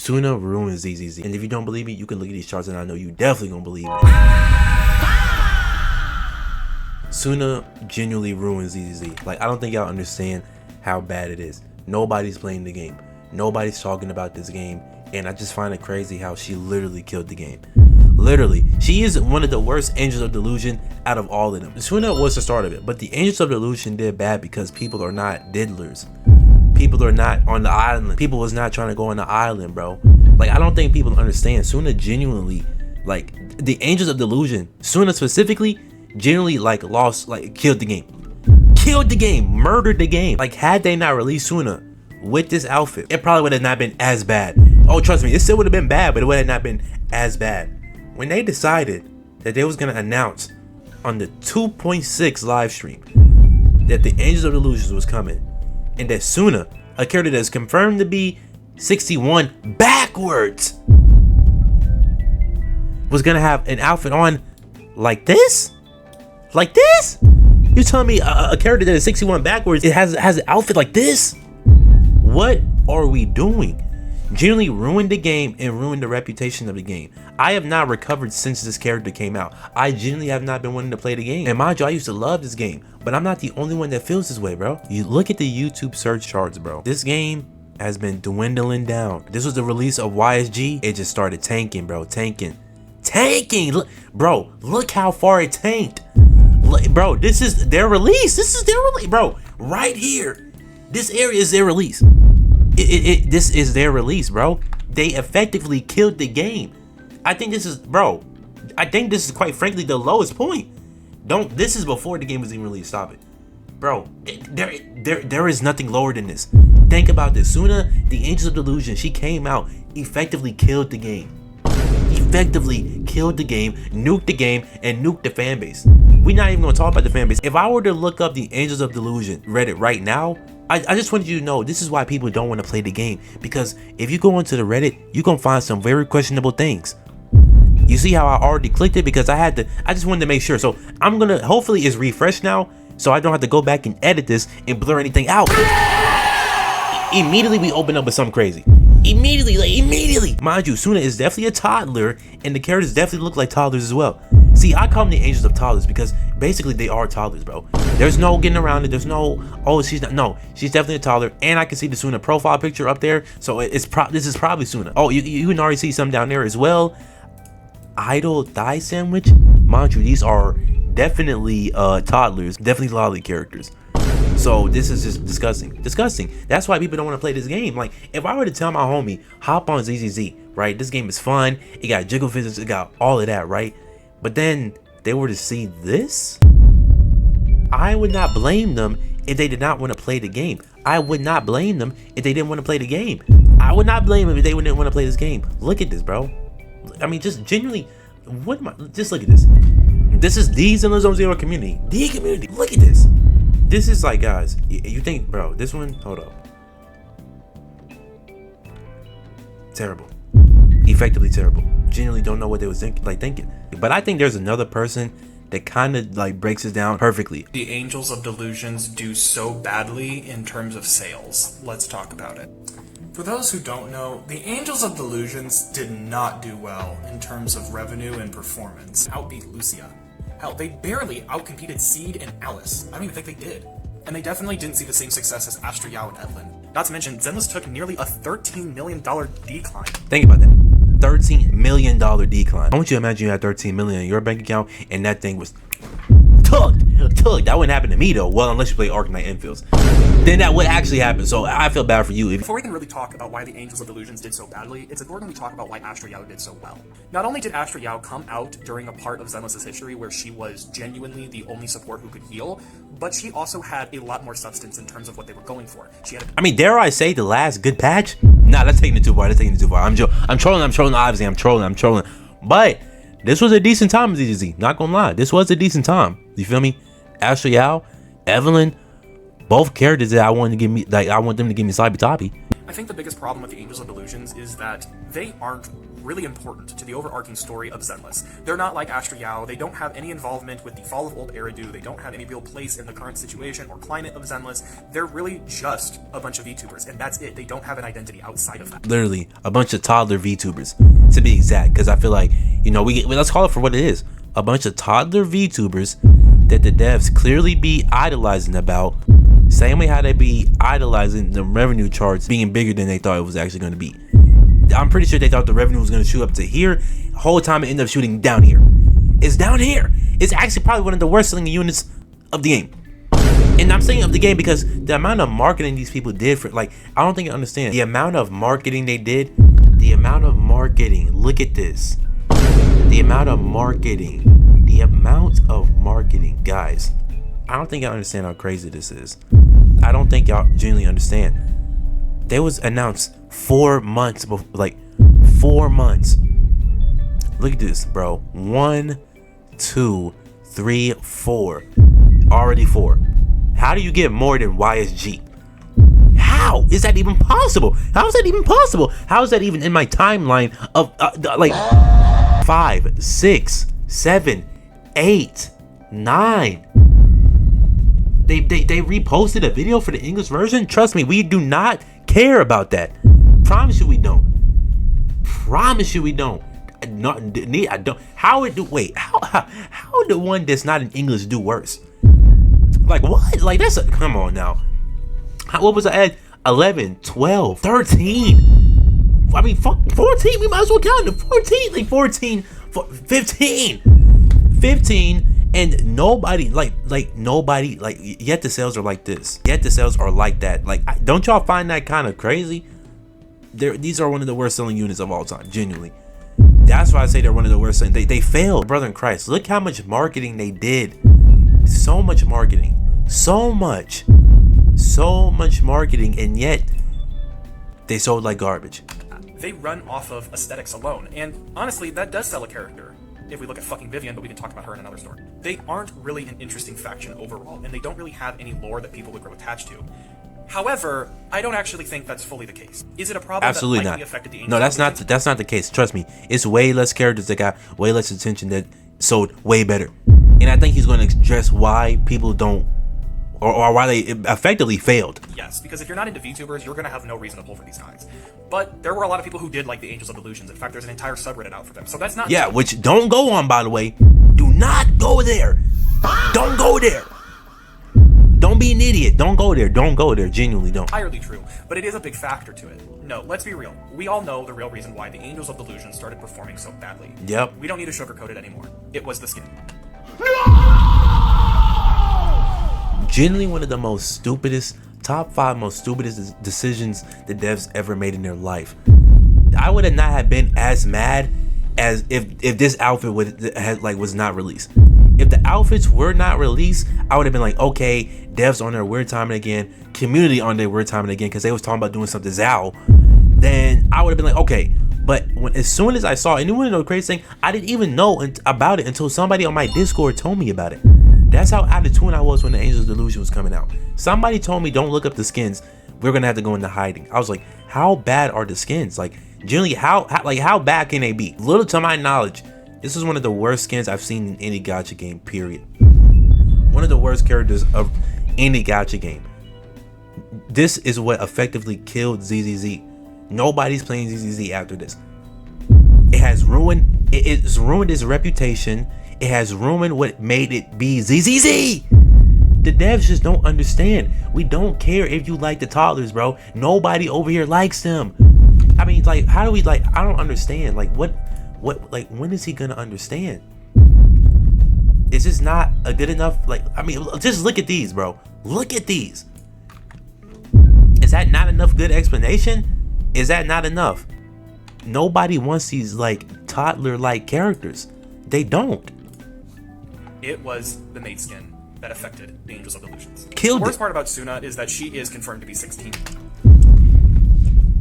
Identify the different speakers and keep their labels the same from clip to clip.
Speaker 1: Sunna Ruined ZZZ. And if you don't believe me, you can look at these charts and I know you definitely gonna believe me. Sunna genuinely ruined ZZZ. Like, I don't think y'all understand how bad it is. Nobody's playing the game. Nobody's talking about this game. And I just find it crazy how she literally killed the game. Literally. She is one of the worst Angels of Delusion out of all of them. Sunna was the start of it. But the Angels of Delusion did bad because people are not diddlers. People are not on the island. People was not trying to go on the island, bro. Like, I don't think people understand. Sunna genuinely, like, the Angels of Delusion, Sunna specifically, genuinely, like, lost, like, killed the game. Killed the game. Murdered the game. Like, had they not released Sunna with this outfit, it probably would have not been as bad. Oh, trust me, it still would have been bad, but it would have not been as bad. When they decided that they was going to announce on the 2.6 live stream that the Angels of Delusion was coming, and that Sunna, a character that's confirmed to be 61 backwards, was gonna have an outfit on like this? Like this? You telling me a character that is 61 backwards, it has an outfit like this? What are we doing? Genuinely ruined the game and ruined the reputation of the game. I have not recovered since this character came out. I genuinely have not been wanting to play the game. And mind you, I used to love this game, but I'm not the only one that feels this way, bro. You look at the YouTube search charts, bro. This game has been dwindling down. This was the release of YSG. It just started tanking, bro. Tanking. Look, bro, look how far it tanked. Look, bro, this is their release. This is their release, bro. Right here. This area is their release. This is their release, bro. They effectively killed the game. I think this is, bro, I think this is quite frankly the lowest point. This is before the game was even released. Stop it, bro. There is nothing lower than this. Think about this. Sunna, the Angels of Delusion, she came out, effectively killed the game. Effectively killed the game, nuked the game, and nuked the fan base. We're not even gonna talk about the fan base. If I were to look up the Angels of Delusion Reddit right now, I just wanted you to know this is why people don't want to play the game, because if you go into the Reddit, you're gonna find some very questionable things. You see how I already clicked it because I just wanted to make sure. So I'm gonna, hopefully it's refreshed now, so I don't have to go back and edit this and blur anything out. Immediately we open up with something crazy. Immediately. Mind you, Sunna is definitely a toddler, and the characters definitely look like toddlers as well. See, I call them the Angels of Toddlers because basically they are toddlers, bro. There's no getting around it. There's no, oh, she's not. No, she's definitely a toddler, and I can see the Sunna profile picture up there, so this is probably Sunna. Oh, you can already see some down there as well. Idol thigh sandwich. Mind you, these are definitely toddlers, definitely lolly characters. So this is just disgusting. That's why people don't want to play this game. Like, if I were to tell my homie, hop on ZZZ, right? This game is fun. It got jiggle physics. It got all of that, right? But then they were to see this, I would not blame them if they did not want to play the game. I would not blame them if they didn't want to play the game. I would not blame them if they didn't want to play this game. Look at this, bro. I mean, just genuinely, just look at this. This is the Zenless Zone Zero community. The community. Look at this. This is like, guys, you think, bro, this one, hold up. Terrible. Effectively terrible. Genuinely don't know what they was thinking. But I think there's another person that kind of like breaks it down perfectly.
Speaker 2: The Angels of Delusions do so badly in terms of sales. Let's talk about it. For those who don't know, the Angels of Delusions did not do well in terms of revenue and performance. Outbeat Lucia. Hell, they barely outcompeted Seed and Alice. I don't even think they did. And they definitely didn't see the same success as Astra Yao and Evelyn. Not to mention, Zenless took nearly a $13 million decline.
Speaker 1: Think about that. $13 million decline. I want you to imagine you had 13 million in your bank account and that thing was tugged. That wouldn't happen to me though. Well, unless you play Arcanite Infields. Then that would actually happen. So I feel bad for you.
Speaker 2: Before we can really talk about why the Angels of Delusions did so badly, it's important we talk about why Astra Yao did so well. Not only did Astra Yao come out during a part of Zenless' history where she was genuinely the only support who could heal, but she also had a lot more substance in terms of what they were going for. I
Speaker 1: mean, dare I say the last good patch? Nah, that's taking it too far. I'm trolling, obviously. I'm trolling. But this was a decent time, ZZZ. Not gonna lie. This was a decent time. You feel me? Astra Yao, Evelyn, both characters that I want them to give me sloppy toppy.
Speaker 2: I think the biggest problem with the Angels of Delusions is that they aren't really important to the overarching story of Zenless. They're not like Astra Yao, they don't have any involvement with the fall of old Eridu, they don't have any real place in the current situation or climate of Zenless. They're really just a bunch of VTubers, and that's it. They don't have an identity outside of that.
Speaker 1: Literally a bunch of toddler VTubers, to be exact, because I feel like, you know, let's call it for what it is. A bunch of toddler VTubers that the devs clearly be idolizing about, same way how they be idolizing the revenue charts being bigger than they thought it was actually going to be. I'm pretty sure they thought the revenue was going to shoot up to here. The whole time it ended up shooting down here. It's down here. It's actually probably one of the worst selling units of the game. And I'm saying of the game because the amount of marketing these people did for, like, I don't think you understand the amount of marketing they did. The amount of marketing. Look at this. The amount of marketing. The amount of marketing. Guys, I don't think y'all understand how crazy this is. I don't think y'all genuinely understand. They was announced 4 months before, like 4 months. Look at this, bro. 1, 2, 3, 4. Already 4. How do you get more than YSG? How is that even possible? How is that even possible? How is that even in my timeline of like 5, 6, 7, 8, 9? They reposted a video for the English version. Trust me, we do not care about that. Promise you we don't. Promise you we don't. I don't. How it do? Wait. How the one that's not in English do worse? Like what? Like that's a, come on now. What was I at? 11, 12, 13. I mean, fuck 14. We might as well count it. 14, like 14, 15. And nobody nobody yet the sales are like this. Yet the sales are like that. Like, don't y'all find that kind of crazy? These are one of the worst selling units of all time, genuinely. That's why I say they're one of the worst selling. They failed, brother in Christ. Look how much marketing they did. So much marketing. So much marketing, and yet they sold like garbage.
Speaker 2: They run off of aesthetics alone, and honestly, that does sell a character. If we look at fucking Vivian, but we can talk about her in another story. They aren't really an interesting faction overall, and they don't really have any lore that people would grow attached to. However, I don't actually think that's fully the case. Is it a problem
Speaker 1: Absolutely
Speaker 2: that
Speaker 1: not.
Speaker 2: affected the Angels?
Speaker 1: No, that's not the case. Trust me. It's way less characters that got way less attention that sold way better. And I think he's going to address why people don't, or why they effectively failed.
Speaker 2: Yes, because if you're not into VTubers, you're going to have no reason to pull for these guys. But there were a lot of people who did like the Angels of Illusions. In fact, there's an entire subreddit out for them. So that's not...
Speaker 1: Yeah, which don't go on, by the way. Do not go there. Don't go there. Don't be an idiot. Don't go there. Don't go there. Genuinely don't.
Speaker 2: Entirely true, but it is a big factor to it. No, let's be real. We all know the real reason why the Angels of Illusion started performing so badly.
Speaker 1: Yep.
Speaker 2: We don't need to sugarcoat it anymore. It was the skin.
Speaker 1: Genuinely one of the most stupidest, top 5 most stupidest decisions the devs ever made in their life. I would have not have been as mad as if this outfit was not released. If the outfits were not released, I would have been like, okay, devs on their weird timing again, community on their weird timing again, because they was talking about doing something Zao. Then I would have been like, okay. But as soon as I saw it, and you want to know the crazy thing, I didn't even know about it until somebody on my Discord told me about it. That's how out of tune I was when the Angels Delusion was coming out. Somebody told me, don't look up the skins. We're gonna have to go into hiding. I was like, how bad are the skins? Like, generally, how bad can they be? Little to my knowledge, this is one of the worst skins I've seen in any gacha game, period. One of the worst characters of any gacha game. This is what effectively killed ZZZ. Nobody's playing ZZZ after this. It has ruined, it's ruined its reputation. It has ruined what made it be ZZZ. The devs just don't understand. We don't care if you like the toddlers, bro. Nobody over here likes them. I mean, like, how do we, like, I don't understand. Like, what, like, when is he gonna understand? Is this not a good enough, like, I mean, just look at these, bro. Look at these. Is that not enough good explanation? Is that not enough? Nobody wants these, like, toddler-like characters. They don't.
Speaker 2: It was the maid skin that affected the Angels of Illusions.
Speaker 1: Killed
Speaker 2: The worst
Speaker 1: it.
Speaker 2: part about Sunna is that she is confirmed to be 16.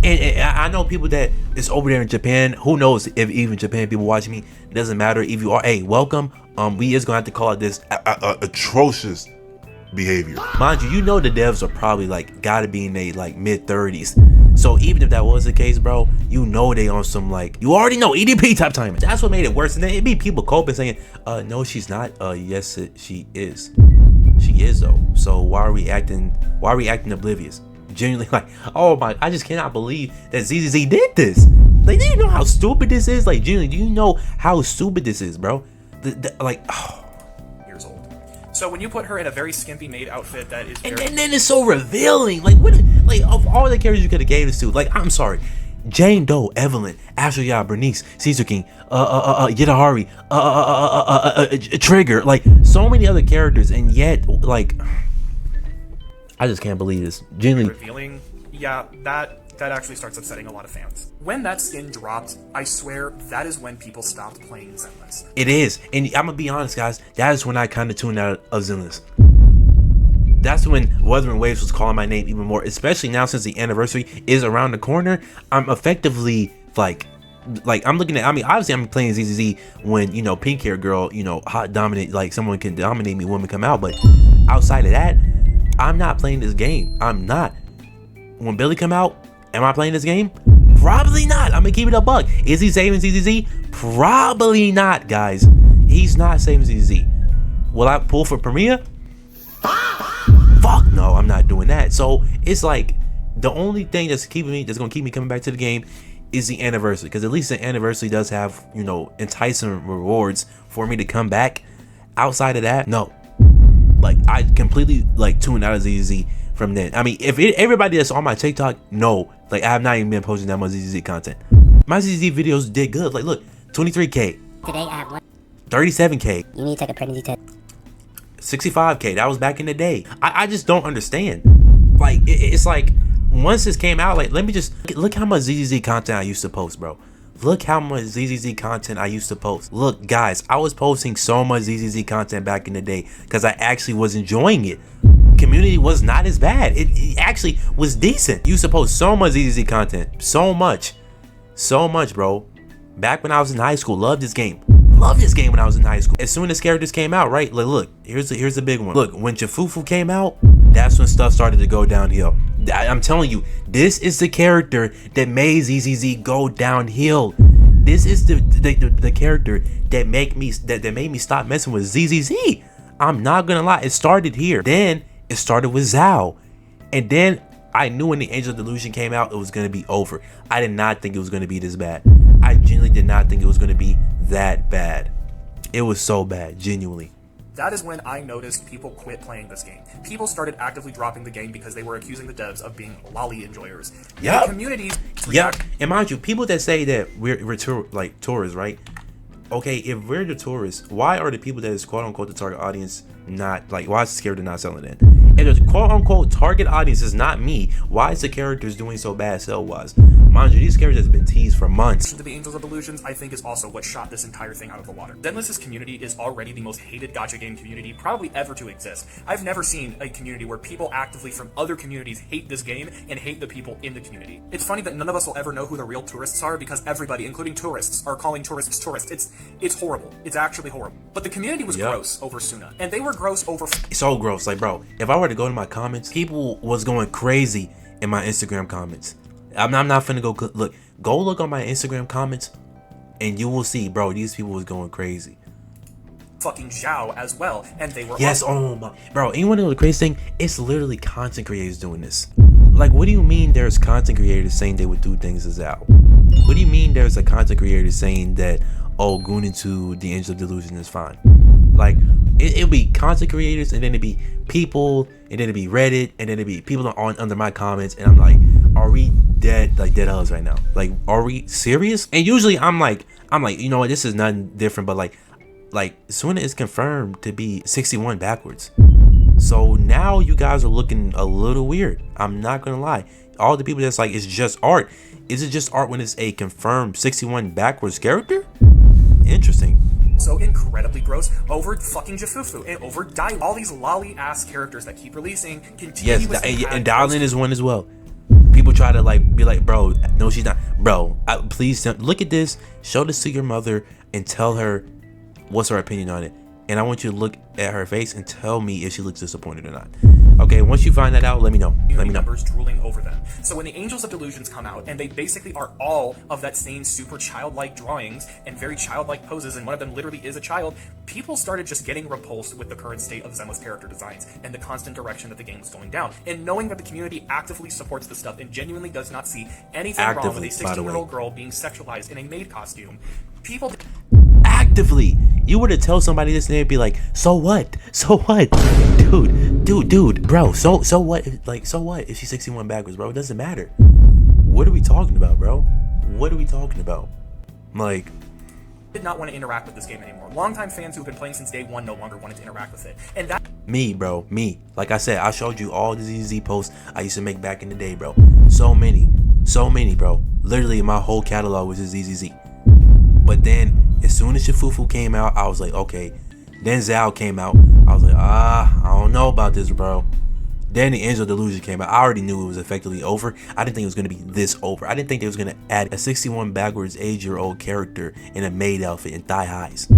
Speaker 1: And I know people that is over there in Japan. Who knows if even Japan people watching me? It doesn't matter if you are. Hey, welcome. We is gonna have to call it this atrocious behavior. Mind you, you know the devs are probably like gotta be in their like mid-30s. So even if that was the case, bro, you know they on some like, you already know EDP type timing. That's what made it worse. And then it'd be people coping saying, no, she's not. Yes, she is. She is though. So why are we acting oblivious? Genuinely, like, oh my, I just cannot believe that ZZZ did this. Like, do you know how stupid this is? Like, genuinely, do you know how stupid this is, bro? Like, oh.
Speaker 2: Years old. So when you put her in a very skimpy maid outfit that is
Speaker 1: And then it's so revealing. Like, what? Like, of all the characters you could have gave this to, like, I'm sorry, Jane Doe, Evelyn, Ashley, Bernice, Caesar King, Yidahari, Trigger, like, so many other characters, and yet, like, I just can't believe this. Genuinely
Speaker 2: revealing. Yeah, that actually starts upsetting a lot of fans. When that skin dropped, I swear that is when people stopped playing Zenless.
Speaker 1: It is, and I'm gonna be honest, guys. That is when I kind of tuned out of Zenless. That's when Wuthering Waves was calling my name even more, especially now since the anniversary is around the corner. I'm effectively like I'm looking at, I mean, obviously I'm playing ZZZ when, you know, pink hair girl, you know, hot dominate, like someone can dominate me, women come out, but outside of that, I'm not playing this game. I'm not. When Billy come out, am I playing this game? Probably not. I'm gonna keep it a buck. Is he saving ZZZ? Probably not, guys. He's not saving ZZZ. Will I pull for Premiere? Fuck no, I'm not doing that. So it's like the only thing that's gonna keep me coming back to the game is the anniversary, because at least the anniversary does have, you know, enticing rewards for me to come back. Outside of that, no. Like, I completely like tuned out of ZZZ from then. I mean, if everybody that's on my TikTok, no, like, I have not even been posting that much ZZZ content. My ZZZ videos did good. Like, look, 23K.
Speaker 3: Today I have one.
Speaker 1: 37K.
Speaker 3: You need to take a pregnancy test.
Speaker 1: 65K. That was back in the day. I just don't understand. Like, it's like, once this came out, like, let me just look how much ZZZ content I used to post, bro. Look how much ZZZ content I used to post. Look, guys, I was posting so much ZZZ content back in the day because I actually was enjoying it. Community was not as bad. It actually was decent. Used to post so much ZZZ content. So much, bro. Back when I was in high school, loved this game. Loved this game when I was in high school. As soon as characters came out, right? Like, look, here's the big one. Look, when Jafufu came out, that's when stuff started to go downhill. I'm telling you, this is the character that made ZZZ go downhill. This is the character that made me stop messing with ZZZ. I'm not gonna lie, it started here. Then it started with Zao, and then I knew when the Angel Delusion came out, it was gonna be over. I did not think it was gonna be this bad. I genuinely did not think it was gonna be that bad. It was so bad, genuinely.
Speaker 2: That is when I noticed people quit playing this game. People started actively dropping the game because they were accusing the devs of being lolly enjoyers.
Speaker 1: Yep.
Speaker 2: The communities.
Speaker 1: Yep. And mind you, people that say that we're like tourists, right? Okay, if we're the tourists, why are the people that is quote unquote the target audience not, like, why is the character not selling it? If the quote unquote target audience is not me, why is the characters doing so bad sell wise? Mind you, these characters have been teased for months.
Speaker 2: To the Angels of Illusions, I think, is also what shot this entire thing out of the water. Zenless's community is already the most hated gacha game community probably ever to exist. I've never seen a community where people actively from other communities hate this game and hate the people in the community. It's funny that none of us will ever know who the real tourists are because everybody, including tourists, are calling tourists tourists. It's horrible. It's actually horrible. But the community was gross over Sunna, and they were gross over.
Speaker 1: So gross, like, bro. If I were to go to my comments, people was going crazy in my Instagram comments. I'm not finna go look. Go look on my Instagram comments, and you will see, bro. These people was going crazy.
Speaker 2: Fucking Zhao as well, and they were.
Speaker 1: Yes, oh my, bro. And you wanna know the crazy thing? It's literally content creators doing this. Like, what do you mean? There's content creators saying they would do things as Zhao? What do you mean? There's a content creator saying that, oh, going into the Angel of Delusion is fine. Like, it'll be content creators, and then it'd be people, and then it'd be Reddit, and then it'd be people on under my comments, and I'm like, are we dead, like dead hells right now? Like, are we serious? And usually I'm like, you know what, this is nothing different, but like Sunna is confirmed to be 61 backwards. So now you guys are looking a little weird. I'm not gonna lie. All the people that's like, it's just art. Is it just art when it's a confirmed 61 backwards character? Interesting.
Speaker 2: So incredibly gross over fucking Jafufu and over Dai. All these lolly ass characters that keep releasing continuously.
Speaker 1: Yes, and Dialin is one as well. People try to like be like, bro, no, she's not. Bro, please look at this. Show this to your mother and tell her what's her opinion on it. and I want you to look at her face and tell me if she looks disappointed or not. Okay, once you find that out, let me know. Let me know.
Speaker 2: Numbers drooling over them. So when the Angels of Delusions come out, and they basically are all of that same super childlike drawings and very childlike poses, and one of them literally is a child, people started just getting repulsed with the current state of Zenless character designs and the constant direction that the game was going down. And knowing that the community actively supports this stuff and genuinely does not see anything wrong with a 16-year-old girl being sexualized in a maid costume, people
Speaker 1: actively, you were to tell somebody this and they'd be like, so what, dude, bro, so what, like, so what if she's 61 backwards, bro? It doesn't matter. What are we talking about, bro? What are we talking about? Like,
Speaker 2: did not want to interact with this game anymore. Longtime fans who have been playing since day one no longer wanted to interact with it. And that
Speaker 1: me, bro, me. Like I said, I showed you all the ZZZ posts I used to make back in the day, bro. So many, bro. Literally my whole catalog was just ZZZ. But then as soon as Shifufu came out, I was like, okay. Then Zao came out. I was like, I don't know about this, bro. Then the Angel Delusion came out. I already knew it was effectively over. I didn't think it was going to be this over. I didn't think they was going to add a 61 backwards age-year-old character in a maid outfit and thigh highs.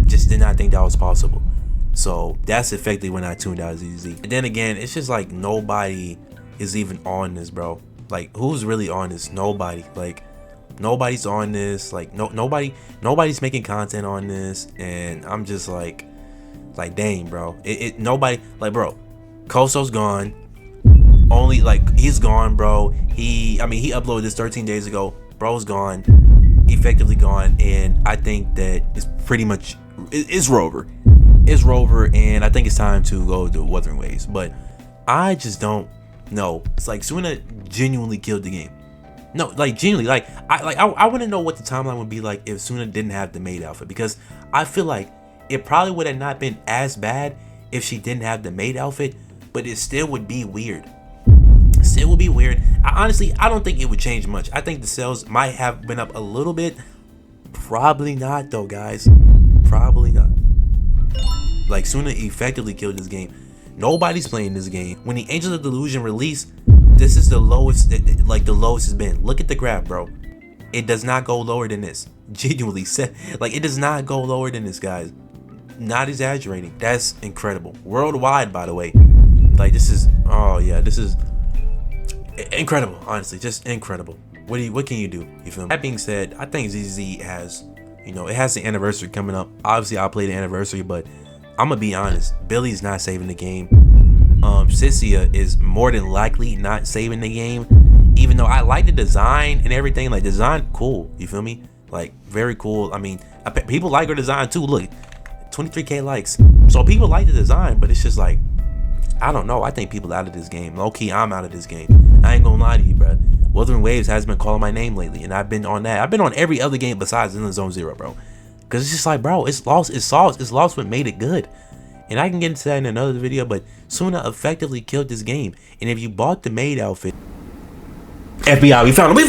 Speaker 1: Just did not think that was possible. So that's effectively when I tuned out ZZZ. And then again, it's just like nobody is even on this, bro. Like, who's really on this? Nobody. Like, nobody's on this. Like, nobody's making content on this. And I'm just like dang, bro. Nobody, like, bro, Koso's gone. Only, like, he's gone, bro. He uploaded this 13 days ago. Bro's gone, effectively gone. And I think that it's pretty much, it's Rover. It's Rover, and I think it's time to go to Wuthering Waves. But I just don't know. It's like Sunna genuinely killed the game. No, like, genuinely, like I want to know what the timeline would be like if Sunna didn't have the maid outfit, because I feel like it probably would have not been as bad if she didn't have the maid outfit, but it still would be weird. Still would be weird. I don't think it would change much. I think the sales might have been up a little bit. Probably not, though, guys. Probably not. Like, Sunna effectively killed this game. Nobody's playing this game. When the Angels of Delusion released, this is the lowest, like the lowest it's been. Look at the graph, bro. It does not go lower than this. Genuinely said, like, it does not go lower than this, guys. Not exaggerating. That's incredible. Worldwide, by the way. Like, this is, oh yeah, this is incredible. Honestly, just incredible. What can you do? You feel me? That being said, I think ZZZ has, it has the anniversary coming up. Obviously, I'll play the anniversary, but I'm gonna be honest. Billy's not saving the game. Sissia is more than likely not saving the game, even though I like the design and everything. Like, design cool, you feel me? Like, very cool. I mean, people like her design too. Look, 23k likes, so people like the design, but it's just like, I don't know. I think people out of this game. Low-key, I'm out of this game. I ain't gonna lie to you, bro. Wuthering Waves has been calling my name lately, and I've been on that. I've been on every other game besides Zenless Zone 0, bro, because it's just like, bro, it's lost what made it good. And I can get into that in another video, but Sunna effectively killed this game. And if you bought the maid outfit, FBI, we found him.